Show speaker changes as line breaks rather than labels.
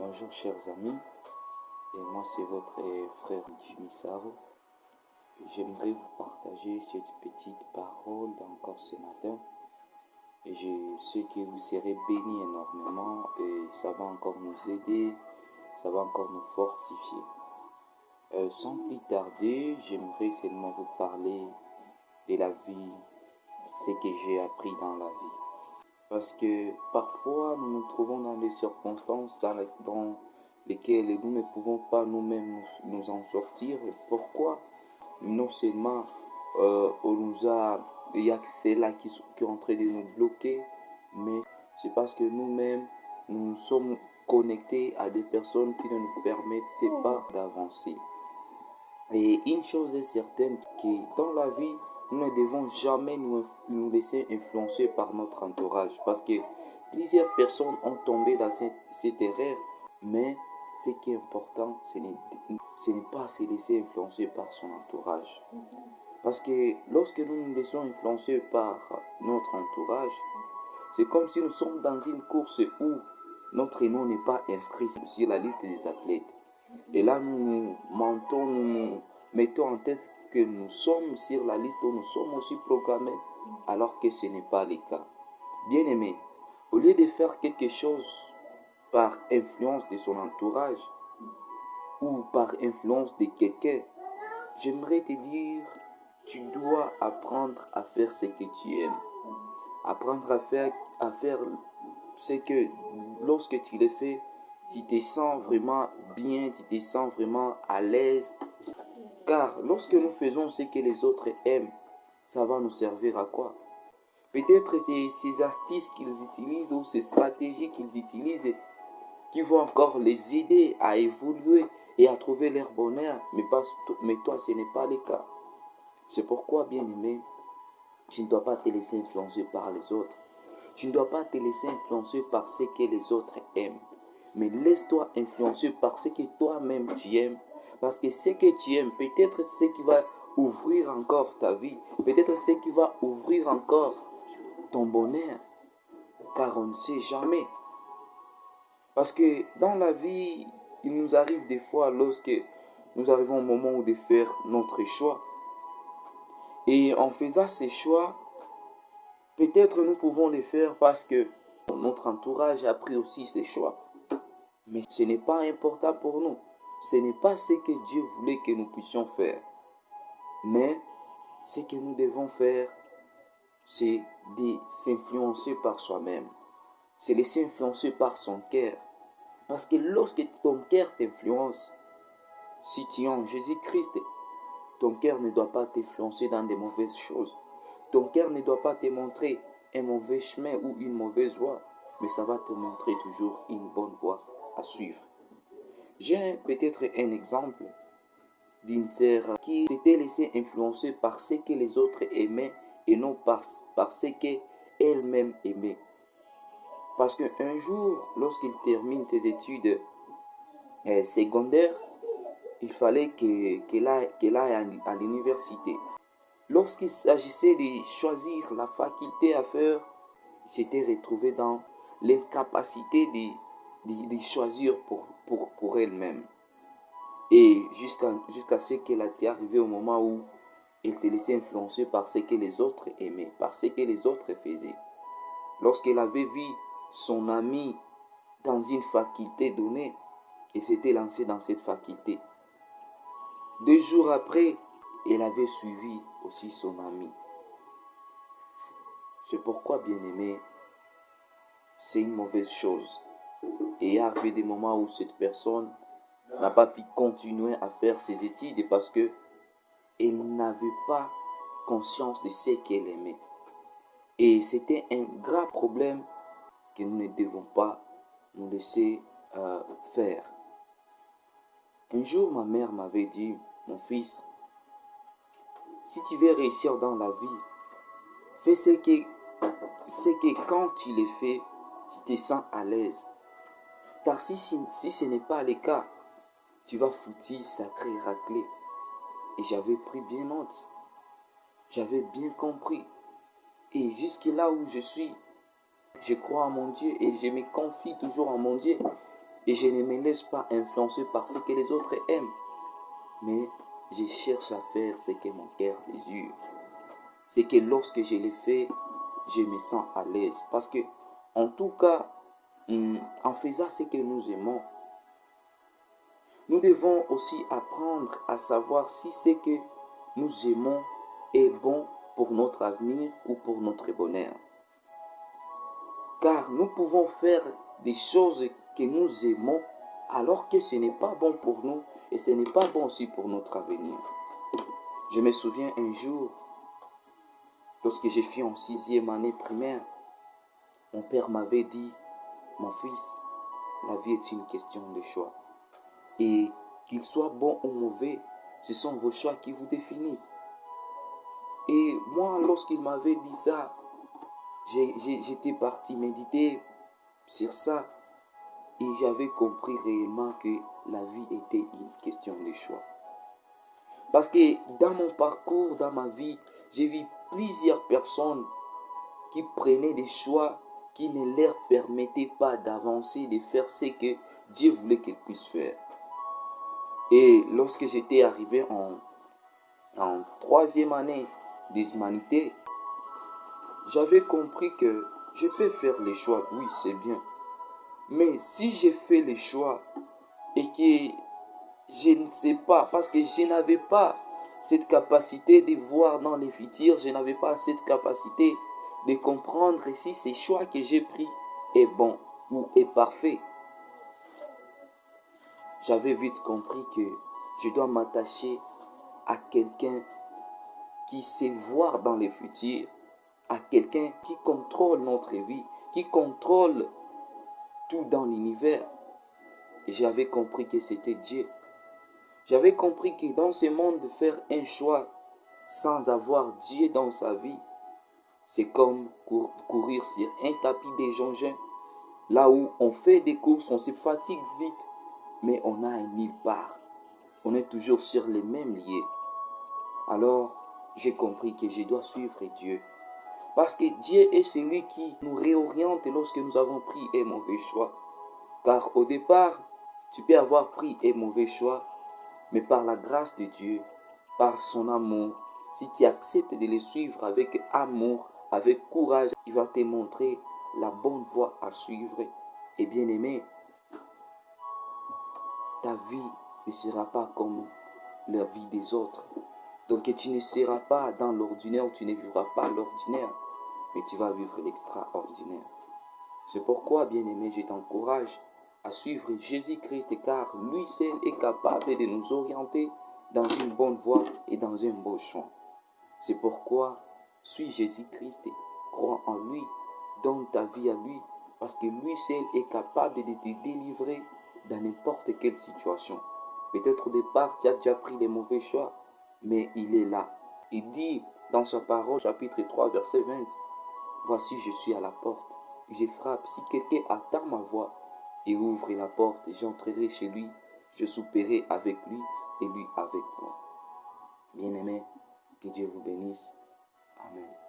Bonjour chers amis, et moi c'est votre frère Jimmy Saro. J'aimerais vous partager cette petite parole encore ce matin. Et je sais que vous serez bénis énormément et ça va encore nous aider, ça va encore nous fortifier. Sans plus tarder, j'aimerais seulement vous parler de la vie, ce que j'ai appris dans la vie. Parce que parfois nous nous trouvons dans des circonstances dans lesquelles nous ne pouvons pas nous-mêmes nous en sortir. Pourquoi? Non seulement il y a celle-là qui est en train de nous bloquer, mais c'est parce que nous-mêmes, nous sommes connectés à des personnes qui ne nous permettaient pas d'avancer. Et une chose est certaine, que dans la vie, nous ne devons jamais nous laisser influencer par notre entourage. Parce que plusieurs personnes ont tombé dans cette erreur. Mais ce qui est important, ce n'est pas se laisser influencer par son entourage. Parce que lorsque nous nous laissons influencer par notre entourage, c'est comme si nous sommes dans une course où notre nom n'est pas inscrit sur la liste des athlètes. Et là, nous mettons en tête que nous sommes sur la liste où nous sommes aussi programmés, alors que ce n'est pas le cas. Bien-aimé, au lieu de faire quelque chose par influence de son entourage ou par influence de quelqu'un, j'aimerais te dire, tu dois apprendre à faire ce que tu aimes. Apprendre à faire ce que lorsque tu le fais, tu te sens vraiment bien, tu te sens vraiment à l'aise. Car lorsque nous faisons ce que les autres aiment, ça va nous servir à quoi? Peut-être ces astuces qu'ils utilisent ou ces stratégies qu'ils utilisent qui vont encore les aider à évoluer et à trouver leur bonheur. Mais toi, ce n'est pas le cas. C'est pourquoi, bien-aimé, tu ne dois pas te laisser influencer par les autres. Tu ne dois pas te laisser influencer par ce que les autres aiment. Mais laisse-toi influencer par ce que toi-même tu aimes. Parce que ce que tu aimes, peut-être ce qui va ouvrir encore ta vie. Peut-être ce qui va ouvrir encore ton bonheur. Car on ne sait jamais. Parce que dans la vie, il nous arrive des fois lorsque nous arrivons au moment où de faire notre choix. Et en faisant ces choix, peut-être nous pouvons les faire parce que notre entourage a pris aussi ces choix. Mais ce n'est pas important pour nous. Ce n'est pas ce que Dieu voulait que nous puissions faire. Mais ce que nous devons faire, c'est de s'influencer par soi-même. C'est laisser influencer par son cœur. Parce que lorsque ton cœur t'influence, si tu es en Jésus-Christ, ton cœur ne doit pas t'influencer dans de mauvaises choses. Ton cœur ne doit pas te montrer un mauvais chemin ou une mauvaise voie, mais ça va te montrer toujours une bonne voie à suivre. J'ai peut-être un exemple d'une sœur qui s'était laissée influencer par ce que les autres aimaient et non par ce qu'elle-même aimait. Parce qu'un jour, lorsqu'il termine ses études secondaires, il fallait qu'elle aille à l'université. Lorsqu'il s'agissait de choisir la faculté à faire, il s'était retrouvé dans l'incapacité de choisir pour elle-même. Et jusqu'à ce qu'elle était arrivée au moment où elle s'est laissée influencer par ce que les autres aimaient, par ce que les autres faisaient. Lorsqu'elle avait vu son ami dans une faculté donnée, elle s'était lancée dans cette faculté. 2 jours après, elle avait suivi aussi son ami. C'est pourquoi, bien-aimé, c'est une mauvaise chose. Et il y a arrivé des moments où cette personne n'a pas pu continuer à faire ses études parce qu'elle n'avait pas conscience de ce qu'elle aimait. Et c'était un grave problème que nous ne devons pas nous laisser faire. Un jour, ma mère m'avait dit, mon fils, si tu veux réussir dans la vie, fais ce que quand tu le fais, tu te sens à l'aise. Car si ce n'est pas le cas, tu vas foutir sacré raclé. Et j'avais pris bien note. J'avais bien compris. Et jusque là où je suis, je crois en mon Dieu et je me confie toujours en mon Dieu. et je ne me laisse pas influencer par ce que les autres aiment. Mais je cherche à faire ce que mon cœur désire. C'est que lorsque je le fais, je me sens à l'aise. Parce que, en tout cas, en faisant ce que nous aimons, nous devons aussi apprendre à savoir si ce que nous aimons est bon pour notre avenir ou pour notre bonheur. Car nous pouvons faire des choses que nous aimons alors que ce n'est pas bon pour nous et ce n'est pas bon aussi pour notre avenir. Je me souviens un jour, lorsque j'ai fait en 6e année primaire, mon père m'avait dit, mon fils, la vie est une question de choix. Et qu'il soit bon ou mauvais, ce sont vos choix qui vous définissent. Et moi, lorsqu'il m'avait dit ça, j'étais parti méditer sur ça. Et j'avais compris réellement que la vie était une question de choix. Parce que dans mon parcours, dans ma vie, j'ai vu plusieurs personnes qui prenaient des choix qui ne leur permettaient pas d'avancer, de faire ce que Dieu voulait qu'elles puissent faire. Et lorsque j'étais arrivé en 3e année d'humanité, j'avais compris que je peux faire les choix, oui, c'est bien. Mais si j'ai fait les choix et que je ne sais pas, parce que je n'avais pas cette capacité de voir dans les futurs, je n'avais pas cette capacité de comprendre si ce choix que j'ai pris est bon ou est parfait. J'avais vite compris que je dois m'attacher à quelqu'un qui sait voir dans les futurs, à quelqu'un qui contrôle notre vie, qui contrôle tout dans l'univers. Et j'avais compris que c'était Dieu. J'avais compris que dans ce monde, faire un choix sans avoir Dieu dans sa vie, c'est comme courir sur un tapis des jonquins, là où on fait des courses, on se fatigue vite, mais on n'a nulle part. On est toujours sur les mêmes lieux. Alors, j'ai compris que je dois suivre Dieu. Parce que Dieu est celui qui nous réoriente lorsque nous avons pris un mauvais choix. Car au départ, tu peux avoir pris un mauvais choix, mais par la grâce de Dieu, par son amour, si tu acceptes de le suivre avec amour, avec courage, il va te montrer la bonne voie à suivre. Et bien aimé, ta vie ne sera pas comme la vie des autres. Donc tu ne seras pas dans l'ordinaire, tu ne vivras pas l'ordinaire, mais tu vas vivre l'extraordinaire. C'est pourquoi, bien aimé, je t'encourage à suivre Jésus-Christ, car lui seul est capable de nous orienter dans une bonne voie et dans un beau chemin. C'est pourquoi suis Jésus-Christ, crois en lui, donne ta vie à lui, parce que lui seul est capable de te délivrer dans n'importe quelle situation. Peut-être au départ, tu as déjà pris les mauvais choix, mais il est là. Il dit dans sa parole, chapitre 3, verset 20, « Voici, je suis à la porte, je frappe. Si quelqu'un attend ma voix et ouvre la porte, j'entrerai chez lui, je souperai avec lui et lui avec moi. » Bien-aimés, que Dieu vous bénisse. Amen.